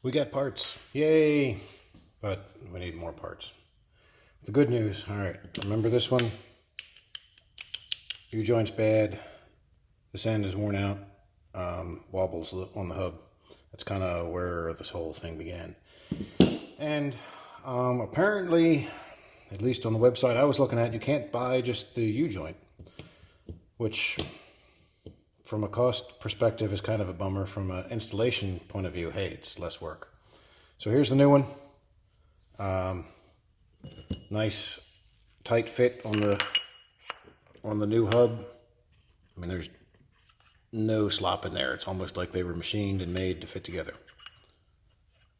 We got parts. Yay! But we need more parts. The good news, all right, remember this one? U-joint's bad. This end is worn out. Wobbles on the hub. That's kind of where this whole thing began. And apparently, at least on the website I was looking at, you can't buy just the U-joint, which from a cost perspective is kind of a bummer. From an installation point of view, hey, it's less work. So here's the new one. Nice tight fit on the new hub. I mean, there's no slop in there. It's almost like they were machined and made to fit together.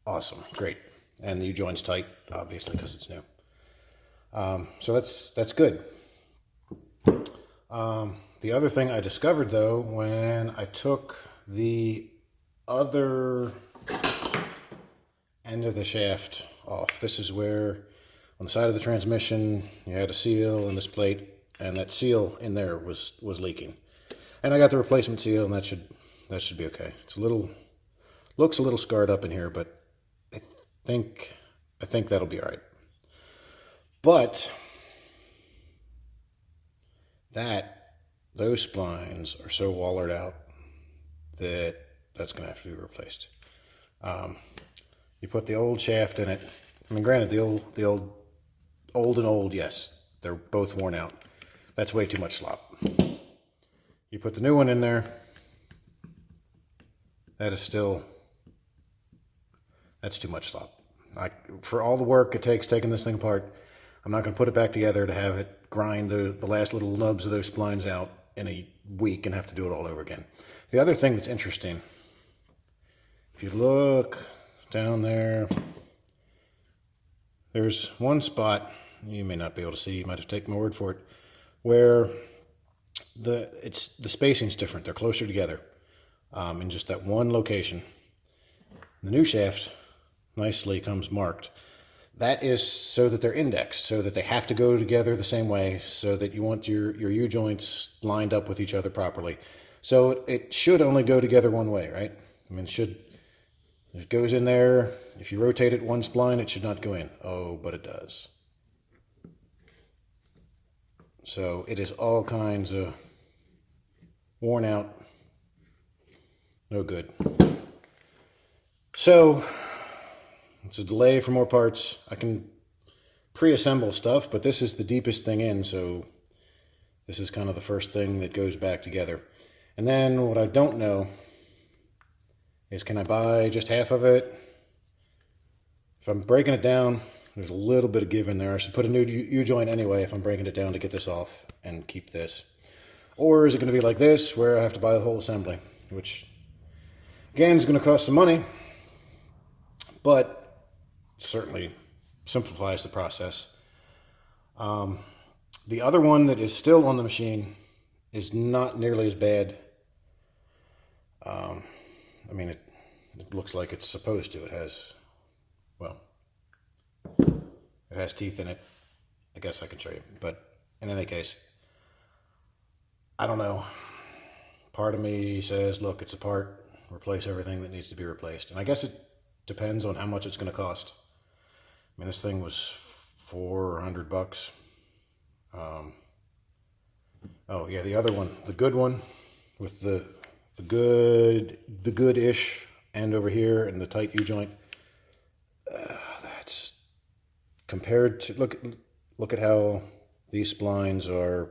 Awesome, great. And the U-joint's tight, obviously, because it's new. So that's good. The other thing I discovered, though, when I took the other end of the shaft off, this is where on the side of the transmission you had a seal and this plate, and that seal in there was leaking. And I got the replacement seal, and that should be okay. It's looks a little scarred up in here, but I think that'll be all right. But those splines are so wallered out that's going to have to be replaced. You put the old shaft in it. I mean, granted, the old, yes, they're both worn out. That's way too much slop. You put the new one in there. That's too much slop. For all the work it takes taking this thing apart, I'm not going to put it back together to have it grind the last little nubs of those splines out in a week and have to do it all over again. The other thing that's interesting, if you look down there, there's one spot, you may not be able to see, you might have to take my word for it, where the spacing's different. They're closer together in just that one location. The new shaft nicely comes marked. That is so that they're indexed, so that they have to go together the same way, so that you want your U-joints lined up with each other properly. So it should only go together one way, right? I mean, it goes in there. If you rotate it one spline, it should not go in. Oh, but it does. So it is all kinds of worn out. No good. So it's a delay for more parts. I can pre-assemble stuff, but this is the deepest thing in, so this is kind of the first thing that goes back together. And then what I don't know is, can I buy just half of it? If I'm breaking it down, there's a little bit of give in there. I should put a new U-joint anyway if I'm breaking it down to get this off and keep this. Or is it going to be like this, where I have to buy the whole assembly, which again is going to cost some money, but certainly simplifies the process. The other one that is still on the machine is not nearly as bad. I mean, it looks like it's supposed to. It has teeth in it. I guess I can show you. But in any case, I don't know. Part of me says, look, it's a part. Replace everything that needs to be replaced. And I guess it depends on how much it's going to cost. I mean, this thing was $400. Oh yeah, the other one, the good one, with the good-ish end over here and the tight U-joint. That's compared to look at how these splines are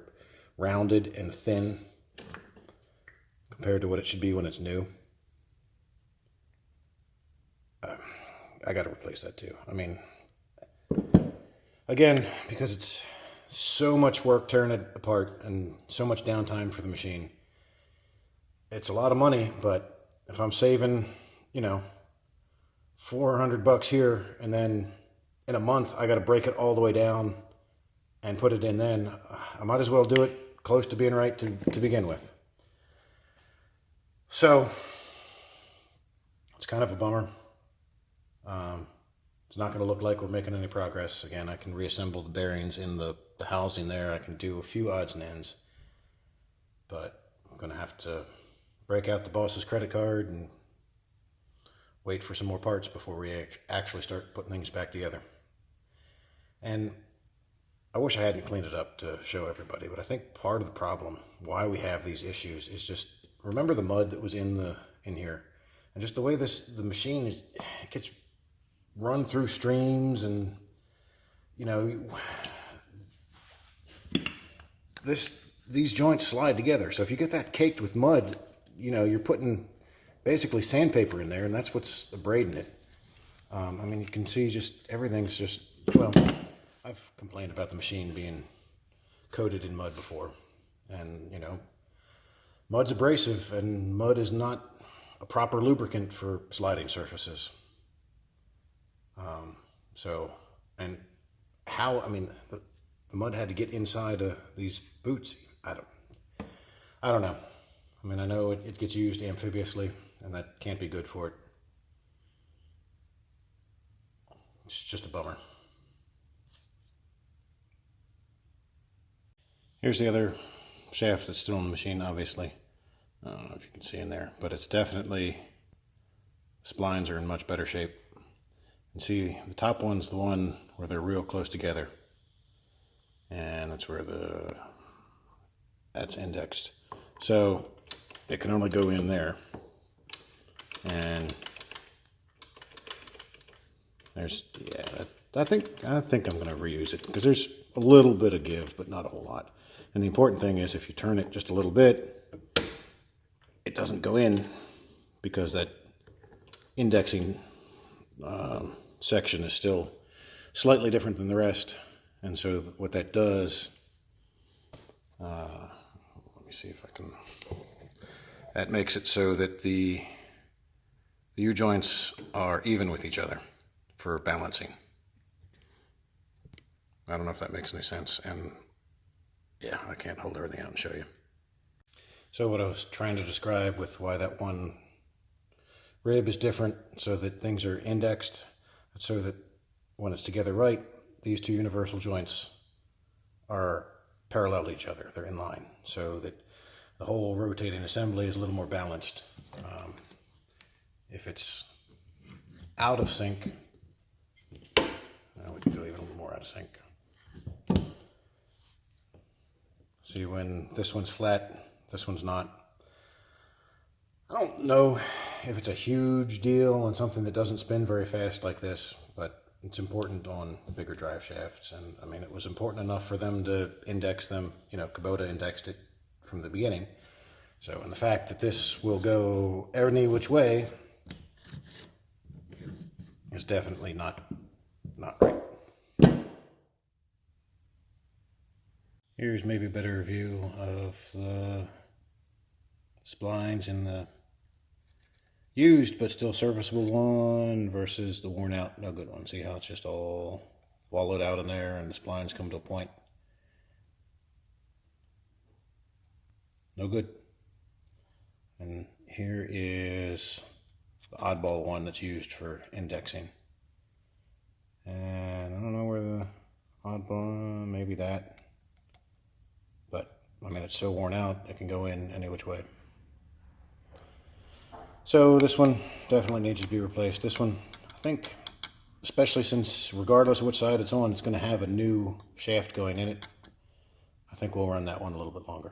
rounded and thin compared to what it should be when it's new. I got to replace that too. I mean, again, because it's so much work tearing it apart and so much downtime for the machine, it's a lot of money. But if I'm saving, $400 here, and then in a month I got to break it all the way down and put it in, then I might as well do it close to being right to begin with. So it's kind of a bummer. It's not going to look like we're making any progress. Again, I can reassemble the bearings in the housing there. I can do a few odds and ends, but I'm going to have to break out the boss's credit card and wait for some more parts before we actually start putting things back together. And I wish I hadn't cleaned it up to show everybody, but I think part of the problem, why we have these issues, is just remember the mud that was in here, and just the way the machine it gets run through streams, and you know, these joints slide together. So if you get that caked with mud, you know, you're putting basically sandpaper in there, and that's what's abrading it. I mean, you can see just everything's just, well, I've complained about the machine being coated in mud before, and you know, mud's abrasive, and mud is not a proper lubricant for sliding surfaces. And how, I mean, the mud had to get inside these boots. I don't know. I mean, I know it gets used amphibiously, and that can't be good for it. It's just a bummer. Here's the other shaft that's still in the machine, obviously. I don't know if you can see in there, but it's definitely, the splines are in much better shape. And see, the top one's the one where they're real close together. And that's where that's indexed. So it can only go in there. And there's, yeah, I think I'm going to reuse it because there's a little bit of give, but not a whole lot. And the important thing is if you turn it just a little bit, it doesn't go in because that indexing section is still slightly different than the rest. And so what that does, let me see if I can, that makes it so that the U-joints are even with each other for balancing. I don't know if that makes any sense. And yeah, I can't hold everything out and show you. So what I was trying to describe with why that one rib is different, so that things are indexed, so that when it's together right, these two universal joints are parallel to each other. They're in line, so that the whole rotating assembly is a little more balanced. If it's out of sync, we can go even a little more out of sync. See, when this one's flat, this one's not. I don't know if it's a huge deal on something that doesn't spin very fast like this, but it's important on bigger drive shafts. And I mean, it was important enough for them to index them. You know, Kubota indexed it from the beginning. So, and the fact that this will go any which way is definitely not right. Here's maybe a better view of the splines in the used but still serviceable one versus the worn out, no good one. See how it's just all wallowed out in there and the splines come to a point. No good. And here is the oddball one that's used for indexing. And I don't know where the oddball, maybe that. But, I mean, it's so worn out, it can go in any which way. So this one definitely needs to be replaced. This one, I think, especially since regardless of which side it's on, it's going to have a new shaft going in it. I think we'll run that one a little bit longer.